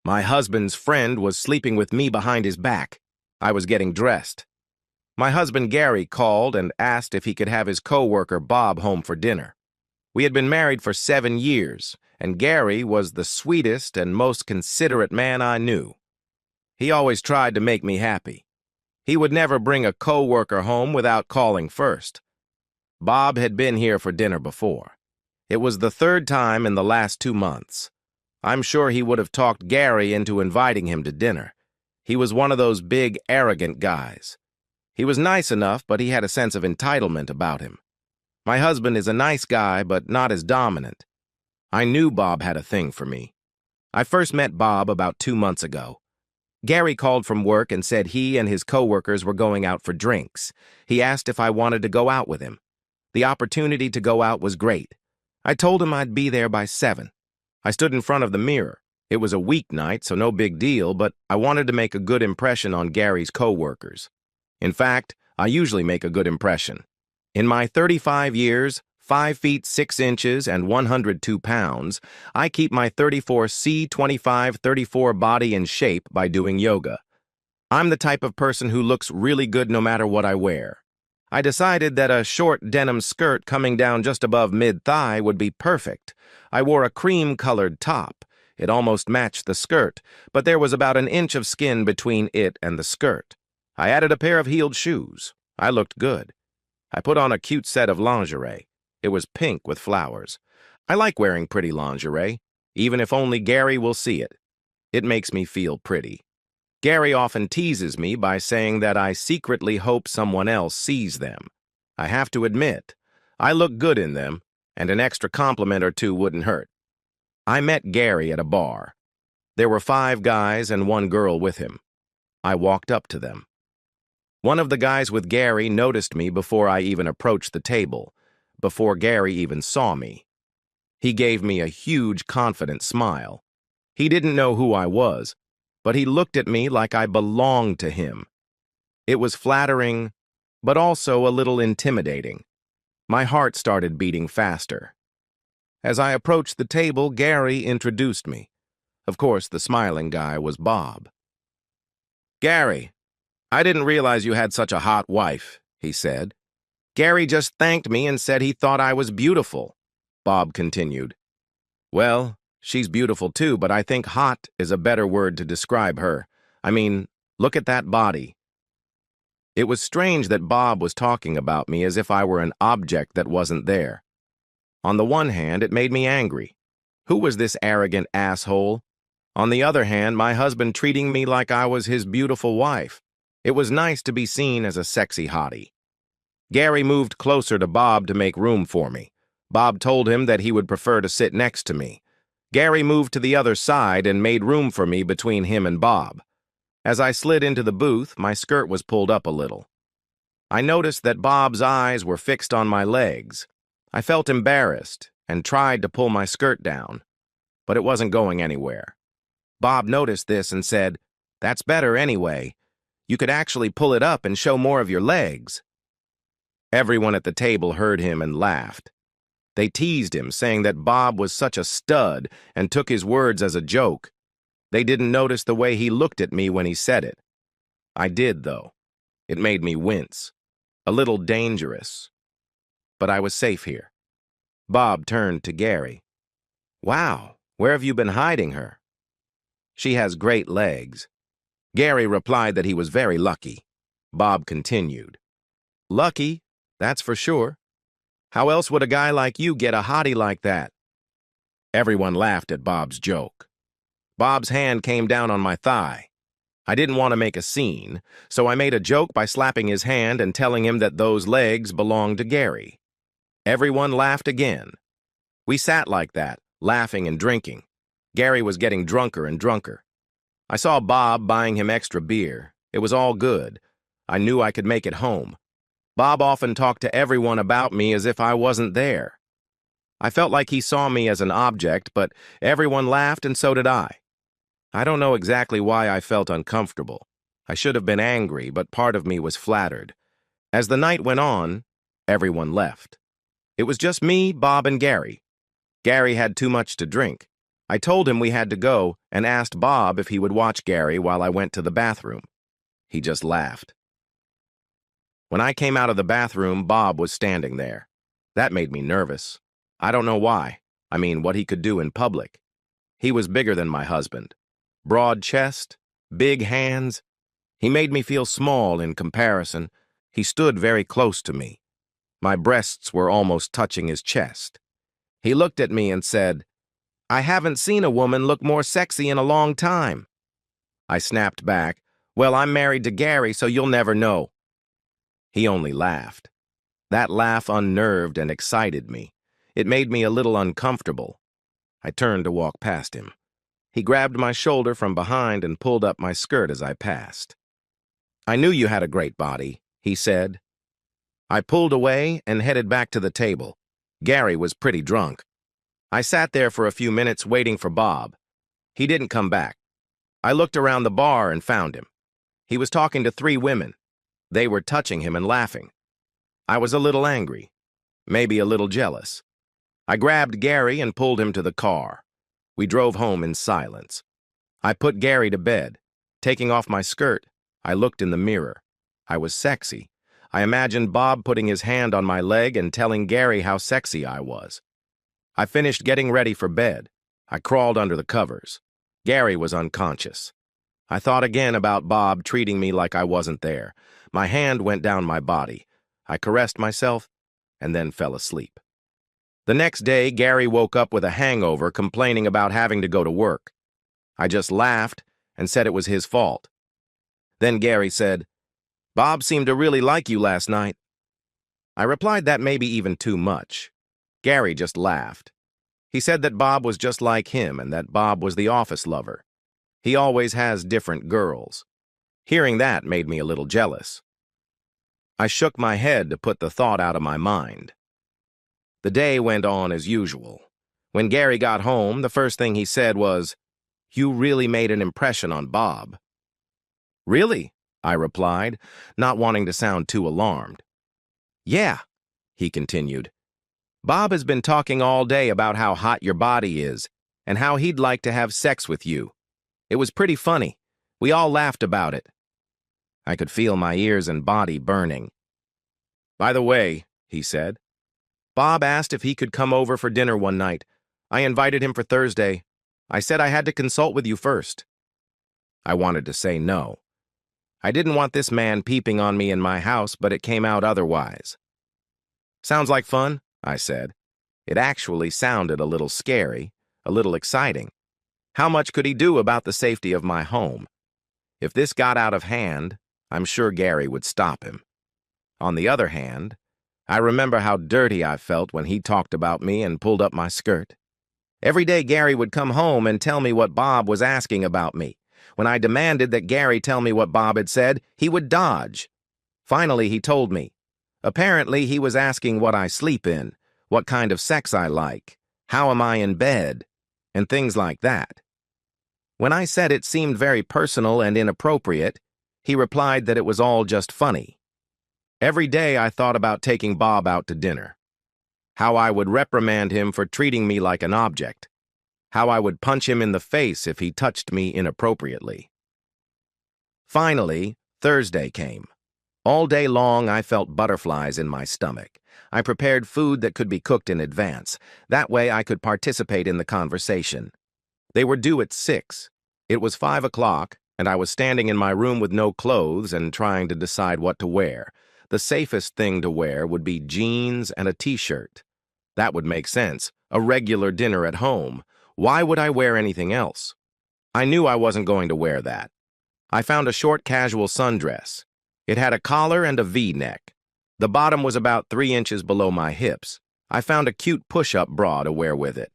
My husband's friend was sleeping with me behind his back. I was getting dressed. My husband Gary called and asked if he could have his coworker Bob home for dinner. We had been married for 7 years, and Gary was the sweetest and most considerate man I knew. He always tried to make me happy. He would never bring a coworker home without calling first. Bob had been here for dinner before. It was the 3rd time in the last 2 months. I'm sure he would have talked Gary into inviting him to dinner. He was one of those big, arrogant guys. He was nice enough, but he had a sense of entitlement about him. My husband is a nice guy, but not as dominant. I knew Bob had a thing for me. I first met Bob about 2 months ago. Gary called from work and said he and his coworkers were going out for drinks. He asked if I wanted to go out with him. The opportunity to go out was great. I told him I'd be there by 7. I stood in front of the mirror. It was a weeknight, so no big deal, but I wanted to make a good impression on Gary's coworkers. In fact, I usually make a good impression. In my 35 years, 5 feet 6 inches and 102 pounds, I keep my 34C25-34 body in shape by doing yoga. I'm the type of person who looks really good no matter what I wear. I decided that a short denim skirt coming down just above mid-thigh would be perfect. I wore a cream-colored top. It almost matched the skirt, but there was about 1 inch of skin between it and the skirt. I added a pair of heeled shoes. I looked good. I put on a cute set of lingerie. It was pink with flowers. I like wearing pretty lingerie, even if only Gary will see it. It makes me feel pretty. Gary often teases me by saying that I secretly hope someone else sees them. I have to admit, I look good in them, and an extra compliment or two wouldn't hurt. I met Gary at a bar. There were 5 guys and 1 girl with him. I walked up to them. One of the guys with Gary noticed me before I even approached the table, before Gary even saw me. He gave me a huge, confident smile. He didn't know who I was, but he looked at me like I belonged to him. It was flattering, but also a little intimidating. My heart started beating faster. As I approached the table, Gary introduced me. Of course, the smiling guy was Bob. "Gary, I didn't realize you had such a hot wife," he said. "Gary just thanked me and said he thought I was beautiful," Bob continued. "Well, she's beautiful too, but I think hot is a better word to describe her. I mean, look at that body." It was strange that Bob was talking about me as if I were an object that wasn't there. On the one hand, it made me angry. Who was this arrogant asshole? On the other hand, my husband treating me like I was his beautiful wife. It was nice to be seen as a sexy hottie. Gary moved closer to Bob to make room for me. Bob told him that he would prefer to sit next to me. Gary moved to the other side and made room for me between him and Bob. As I slid into the booth, my skirt was pulled up a little. I noticed that Bob's eyes were fixed on my legs. I felt embarrassed and tried to pull my skirt down, but it wasn't going anywhere. Bob noticed this and said, "That's better anyway. You could actually pull it up and show more of your legs." Everyone at the table heard him and laughed. They teased him, saying that Bob was such a stud and took his words as a joke. They didn't notice the way he looked at me when he said it. I did, though. It made me wince. A little dangerous. But I was safe here. Bob turned to Gary. "Wow, where have you been hiding her?" "She has great legs." Gary replied that he was very lucky. Bob continued. "Lucky, that's for sure. How else would a guy like you get a hottie like that?" Everyone laughed at Bob's joke. Bob's hand came down on my thigh. I didn't want to make a scene, so I made a joke by slapping his hand and telling him that those legs belonged to Gary. Everyone laughed again. We sat like that, laughing and drinking. Gary was getting drunker and drunker. I saw Bob buying him extra beer. It was all good. I knew I could make it home. Bob often talked to everyone about me as if I wasn't there. I felt like he saw me as an object, but everyone laughed and so did I. I don't know exactly why I felt uncomfortable. I should have been angry, but part of me was flattered. As the night went on, everyone left. It was just me, Bob, and Gary. Gary had too much to drink. I told him we had to go and asked Bob if he would watch Gary while I went to the bathroom. He just laughed. When I came out of the bathroom, Bob was standing there. That made me nervous. I don't know why. I mean, what he could do in public. He was bigger than my husband. Broad chest, big hands. He made me feel small in comparison. He stood very close to me. My breasts were almost touching his chest. He looked at me and said, "I haven't seen a woman look more sexy in a long time." I snapped back, "Well, I'm married to Gary, so you'll never know." He only laughed. That laugh unnerved and excited me. It made me a little uncomfortable. I turned to walk past him. He grabbed my shoulder from behind and pulled up my skirt as I passed. "I knew you had a great body," he said. I pulled away and headed back to the table. Gary was pretty drunk. I sat there for a few minutes waiting for Bob. He didn't come back. I looked around the bar and found him. He was talking to 3 women. They were touching him and laughing. I was a little angry, maybe a little jealous. I grabbed Gary and pulled him to the car. We drove home in silence. I put Gary to bed. Taking off my skirt, I looked in the mirror. I was sexy. I imagined Bob putting his hand on my leg and telling Gary how sexy I was. I finished getting ready for bed. I crawled under the covers. Gary was unconscious. I thought again about Bob treating me like I wasn't there. My hand went down my body. I caressed myself and then fell asleep. The next day, Gary woke up with a hangover, complaining about having to go to work. I just laughed and said it was his fault. Then Gary said, "Bob seemed to really like you last night." I replied that may be even too much. Gary just laughed. He said that Bob was just like him and that Bob was the office lover. He always has different girls. Hearing that made me a little jealous. I shook my head to put the thought out of my mind. The day went on as usual. When Gary got home, the first thing he said was, "You really made an impression on Bob." "Really?" I replied, not wanting to sound too alarmed. "Yeah," he continued. "Bob has been talking all day about how hot your body is and how he'd like to have sex with you. It was pretty funny. We all laughed about it." I could feel my ears and body burning. "By the way," he said, "Bob asked if he could come over for dinner one night. I invited him for Thursday. I said I had to consult with you first." I wanted to say no. I didn't want this man peeping on me in my house, but it came out otherwise. "Sounds like fun," I said. It actually sounded a little scary, a little exciting. How much could he do about the safety of my home? If this got out of hand, I'm sure Gary would stop him. On the other hand, I remember how dirty I felt when he talked about me and pulled up my skirt. Every day Gary would come home and tell me what Bob was asking about me. When I demanded that Gary tell me what Bob had said, he would dodge. Finally, he told me. Apparently, he was asking what I sleep in, what kind of sex I like, how am I in bed, and things like that. When I said it seemed very personal and inappropriate, he replied that it was all just funny. Every day I thought about taking Bob out to dinner. How I would reprimand him for treating me like an object. How I would punch him in the face if he touched me inappropriately. Finally, Thursday came. All day long, I felt butterflies in my stomach. I prepared food that could be cooked in advance. That way I could participate in the conversation. They were due at 6. It was 5 o'clock, and I was standing in my room with no clothes and trying to decide what to wear. The safest thing to wear would be jeans and a t-shirt. That would make sense. A regular dinner at home. Why would I wear anything else? I knew I wasn't going to wear that. I found a short casual sundress. It had a collar and a V-neck. The bottom was about 3 inches below my hips. I found a cute push-up bra to wear with it.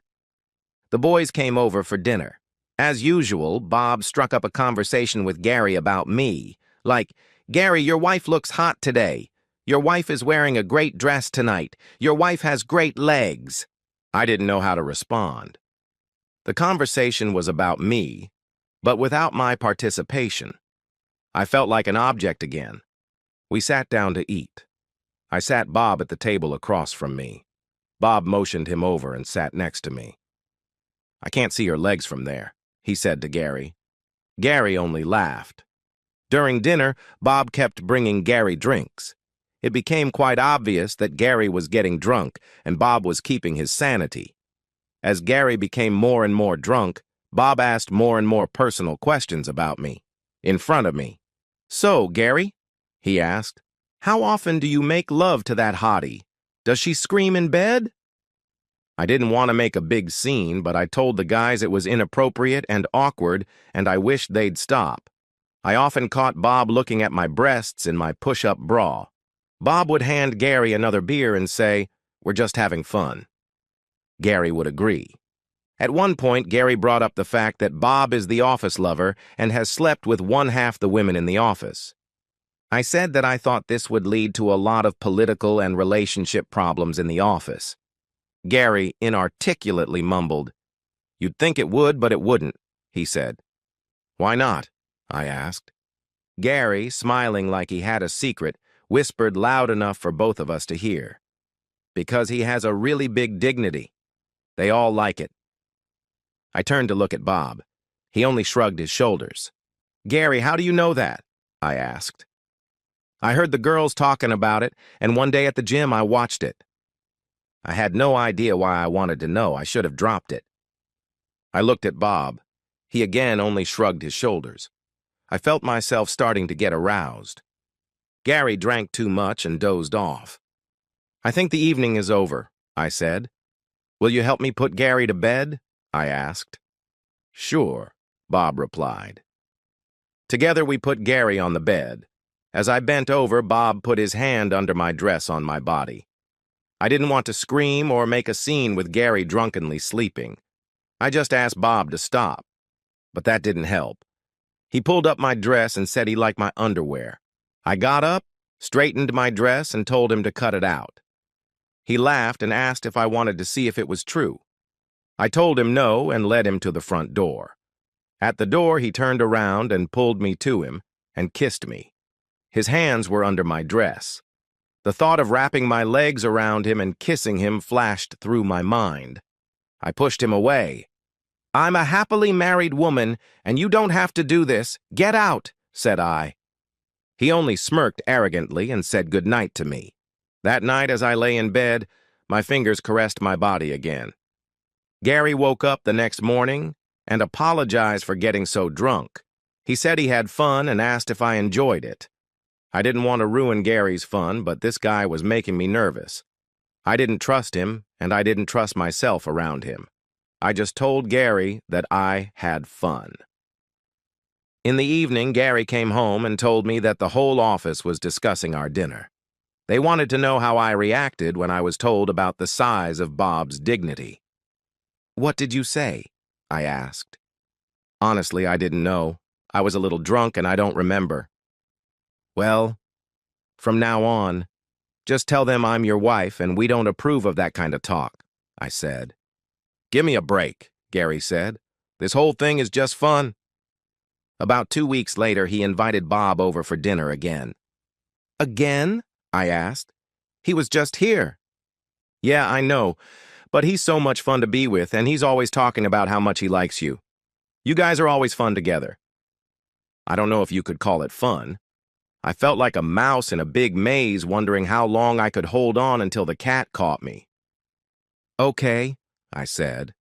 The boys came over for dinner. As usual, Bob struck up a conversation with Gary about me. Like, "Gary, your wife looks hot today. Your wife is wearing a great dress tonight. Your wife has great legs." I didn't know how to respond. The conversation was about me, but without my participation. I felt like an object again. We sat down to eat. I sat Bob at the table across from me. Bob motioned him over and sat next to me. "I can't see her legs from there," he said to Gary. Gary only laughed. During dinner, Bob kept bringing Gary drinks. It became quite obvious that Gary was getting drunk and Bob was keeping his sanity. As Gary became more and more drunk, Bob asked more and more personal questions about me, in front of me. "So, Gary," he asked, "how often do you make love to that hottie? Does she scream in bed?" I didn't want to make a big scene, but I told the guys it was inappropriate and awkward, and I wished they'd stop. I often caught Bob looking at my breasts in my push-up bra. Bob would hand Gary another beer and say, "We're just having fun." Gary would agree. At one point, Gary brought up the fact that Bob is the office lover and has slept with one half the women in the office. I said that I thought this would lead to a lot of political and relationship problems in the office. Gary inarticulately mumbled, "You'd think it would, but it wouldn't," he said. "Why not?" I asked. Gary, smiling like he had a secret, whispered loud enough for both of us to hear. "Because he has a really big dignity. They all like it." I turned to look at Bob. He only shrugged his shoulders. "Gary, how do you know that?" I asked. "I heard the girls talking about it, and one day at the gym I watched it." I had no idea why I wanted to know. I should have dropped it. I looked at Bob. He again only shrugged his shoulders. I felt myself starting to get aroused. Gary drank too much and dozed off. "I think the evening is over," I said. "Will you help me put Gary to bed?" I asked. "Sure," Bob replied. Together we put Gary on the bed. As I bent over, Bob put his hand under my dress on my body. I didn't want to scream or make a scene with Gary drunkenly sleeping. I just asked Bob to stop. But that didn't help. He pulled up my dress and said he liked my underwear. I got up, straightened my dress, and told him to cut it out. He laughed and asked if I wanted to see if it was true. I told him no and led him to the front door. At the door, he turned around and pulled me to him and kissed me. His hands were under my dress. The thought of wrapping my legs around him and kissing him flashed through my mind. I pushed him away. "I'm a happily married woman, and you don't have to do this. Get out," said I. He only smirked arrogantly and said goodnight to me. That night, as I lay in bed, my fingers caressed my body again. Gary woke up the next morning and apologized for getting so drunk. He said he had fun and asked if I enjoyed it. I didn't want to ruin Gary's fun, but this guy was making me nervous. I didn't trust him, and I didn't trust myself around him. I just told Gary that I had fun. In the evening, Gary came home and told me that the whole office was discussing our dinner. They wanted to know how I reacted when I was told about the size of Bob's dignity. "What did you say?" I asked. Honestly, I didn't know. I was a little drunk and I don't remember. "Well, from now on, just tell them I'm your wife and we don't approve of that kind of talk," I said. "Give me a break," Gary said. "This whole thing is just fun." About 2 weeks later, he invited Bob over for dinner again. "Again?" I asked. "He was just here." "Yeah, I know, but he's so much fun to be with, and he's always talking about how much he likes you. You guys are always fun together." I don't know if you could call it fun. I felt like a mouse in a big maze, wondering how long I could hold on until the cat caught me. "Okay," I said.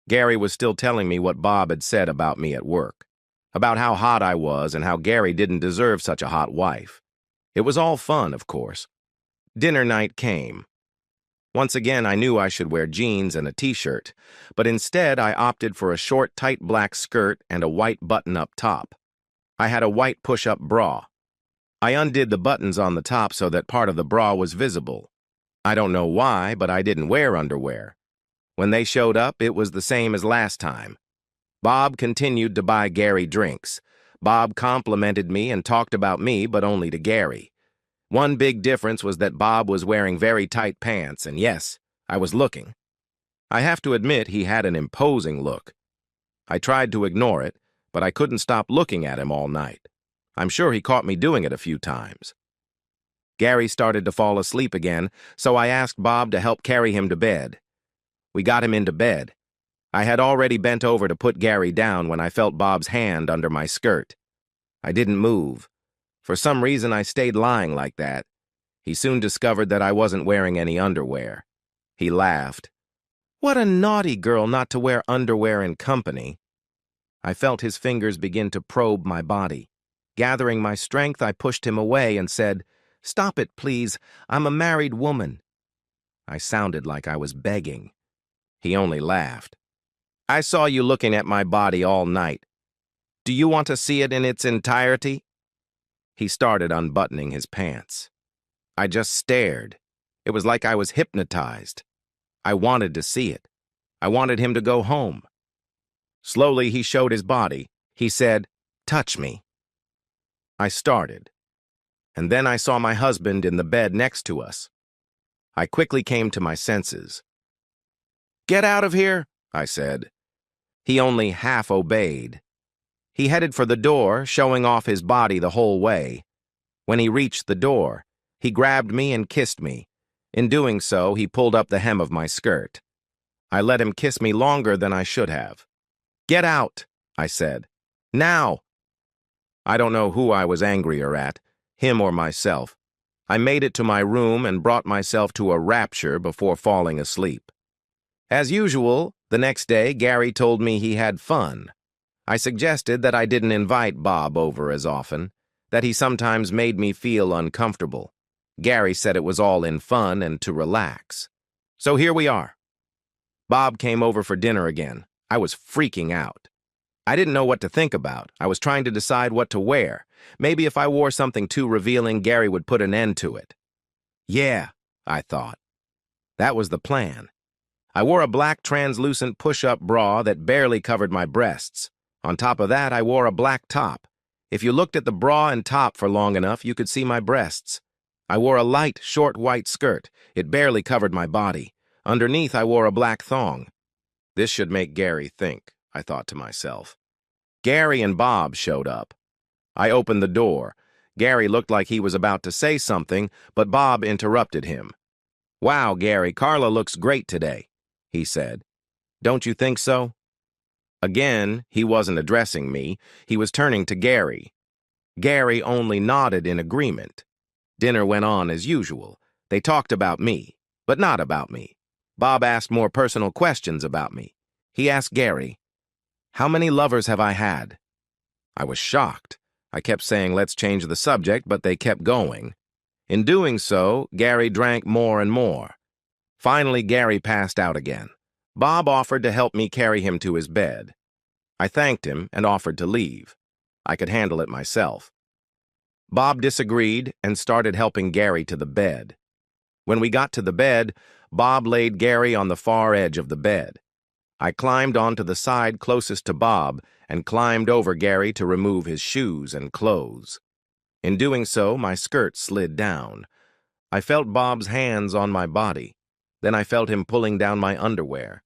Gary was still telling me what Bob had said about me at work, about how hot I was and how Gary didn't deserve such a hot wife. It was all fun, of course. Dinner night came. Once again, I knew I should wear jeans and a t-shirt, but instead I opted for a short, tight black skirt and a white button-up top. I had a white push-up bra. I undid the buttons on the top so that part of the bra was visible. I don't know why, but I didn't wear underwear. When they showed up, it was the same as last time. Bob continued to buy Gary drinks. Bob complimented me and talked about me, but only to Gary. One big difference was that Bob was wearing very tight pants, and yes, I was looking. I have to admit he had an imposing look. I tried to ignore it, but I couldn't stop looking at him all night. I'm sure he caught me doing it a few times. Gary started to fall asleep again, so I asked Bob to help carry him to bed. We got him into bed. I had already bent over to put Gary down when I felt Bob's hand under my skirt. I didn't move. For some reason, I stayed lying like that. He soon discovered that I wasn't wearing any underwear. He laughed. What a naughty girl not to wear underwear in company. I felt his fingers begin to probe my body. Gathering my strength, I pushed him away and said, "Stop it, please. I'm a married woman." I sounded like I was begging. He only laughed. I saw you looking at my body all night. Do you want to see it in its entirety? He started unbuttoning his pants. I just stared. It was like I was hypnotized. I wanted to see it. I wanted him to go home. Slowly, he showed his body. He said, "Touch me." I started. And then I saw my husband in the bed next to us. I quickly came to my senses. "Get out of here," I said. He only half obeyed. He headed for the door, showing off his body the whole way. When he reached the door, he grabbed me and kissed me. In doing so, he pulled up the hem of my skirt. I let him kiss me longer than I should have. "Get out," I said. "Now!" I don't know who I was angrier at, him or myself. I made it to my room and brought myself to a rapture before falling asleep. As usual, the next day, Gary told me he had fun. I suggested that I didn't invite Bob over as often, that he sometimes made me feel uncomfortable. Gary said it was all in fun and to relax. So here we are. Bob came over for dinner again. I was freaking out. I didn't know what to think about. I was trying to decide what to wear. Maybe if I wore something too revealing, Gary would put an end to it. Yeah, I thought. That was the plan. I wore a black translucent push-up bra that barely covered my breasts. On top of that, I wore a black top. If you looked at the bra and top for long enough, you could see my breasts. I wore a light, short white skirt. It barely covered my body. Underneath, I wore a black thong. This should make Gary think, I thought to myself. Gary and Bob showed up. I opened the door. Gary looked like he was about to say something, but Bob interrupted him. "Wow, Gary, Carla looks great today," he said. "Don't you think so?" Again, he wasn't addressing me. He was turning to Gary. Gary only nodded in agreement. Dinner went on as usual. They talked about me, but not about me. Bob asked more personal questions about me. He asked Gary, "How many lovers have I had?" I was shocked. I kept saying, "Let's change the subject," but they kept going. In doing so, Gary drank more and more. Finally, Gary passed out again. Bob offered to help me carry him to his bed. I thanked him and offered to leave. I could handle it myself. Bob disagreed and started helping Gary to the bed. When we got to the bed, Bob laid Gary on the far edge of the bed. I climbed onto the side closest to Bob and climbed over Gary to remove his shoes and clothes. In doing so, my skirt slid down. I felt Bob's hands on my body. Then I felt him pulling down my underwear.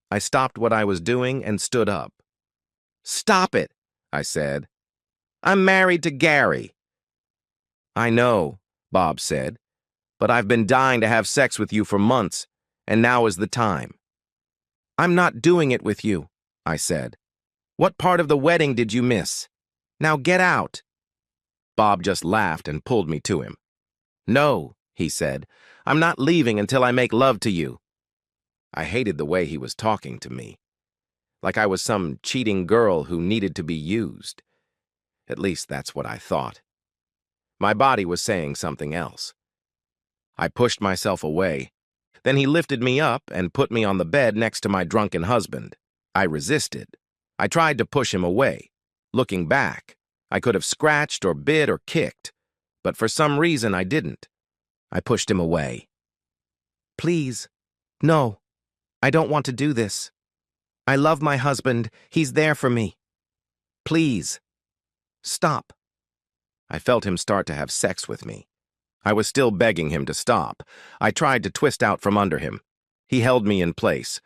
I stopped what I was doing and stood up. "Stop it," I said. "I'm married to Gary." "I know," Bob said, "but I've been dying to have sex with you for months, and now is the time." "I'm not doing it with you," I said. "What part of the wedding did you miss? Now get out." Bob just laughed and pulled me to him. "No," he said, "I'm not leaving until I make love to you." I hated the way he was talking to me, like I was some cheating girl who needed to be used. At least that's what I thought. My body was saying something else. I pushed myself away. Then he lifted me up and put me on the bed next to my drunken husband. I resisted. I tried to push him away. Looking back, I could have scratched or bit or kicked, but for some reason I didn't. I pushed him away. "Please, no, I don't want to do this. I love my husband. He's there for me. Please, stop." I felt him start to have sex with me. I was still begging him to stop. I tried to twist out from under him. He held me in place.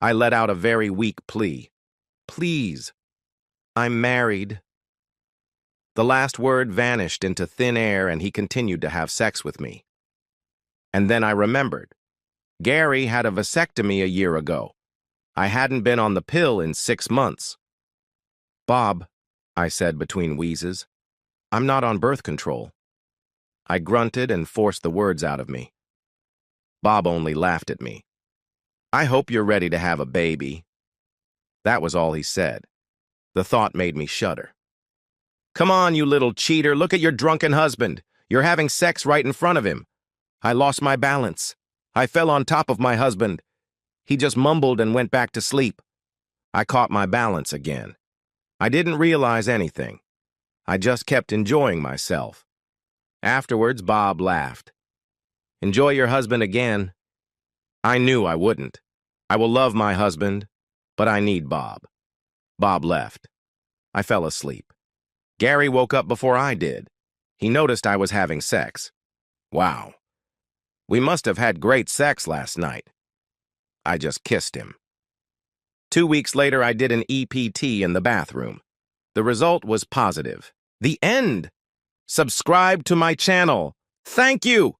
I let out a very weak plea. "Please, I'm married." The last word vanished into thin air and he continued to have sex with me. And then I remembered. Gary had a vasectomy a year ago. I hadn't been on the pill in 6 months. Bob, I said between wheezes, I'm not on birth control. I grunted and forced the words out of me. Bob only laughed at me. I hope you're ready to have a baby. That was all he said. The thought made me shudder. Come on, you little cheater, look at your drunken husband. You're having sex right in front of him. I lost my balance. I fell on top of my husband. He just mumbled and went back to sleep. I caught my balance again. I didn't realize anything. I just kept enjoying myself. Afterwards, Bob laughed. Enjoy your husband again. I knew I wouldn't. I will love my husband, but I need Bob. Bob left. I fell asleep. Gary woke up before I did. He noticed I was having sex. Wow. We must have had great sex last night. I just kissed him. 2 weeks later, I did an EPT in the bathroom. The result was positive. The end! Subscribe to my channel. Thank you!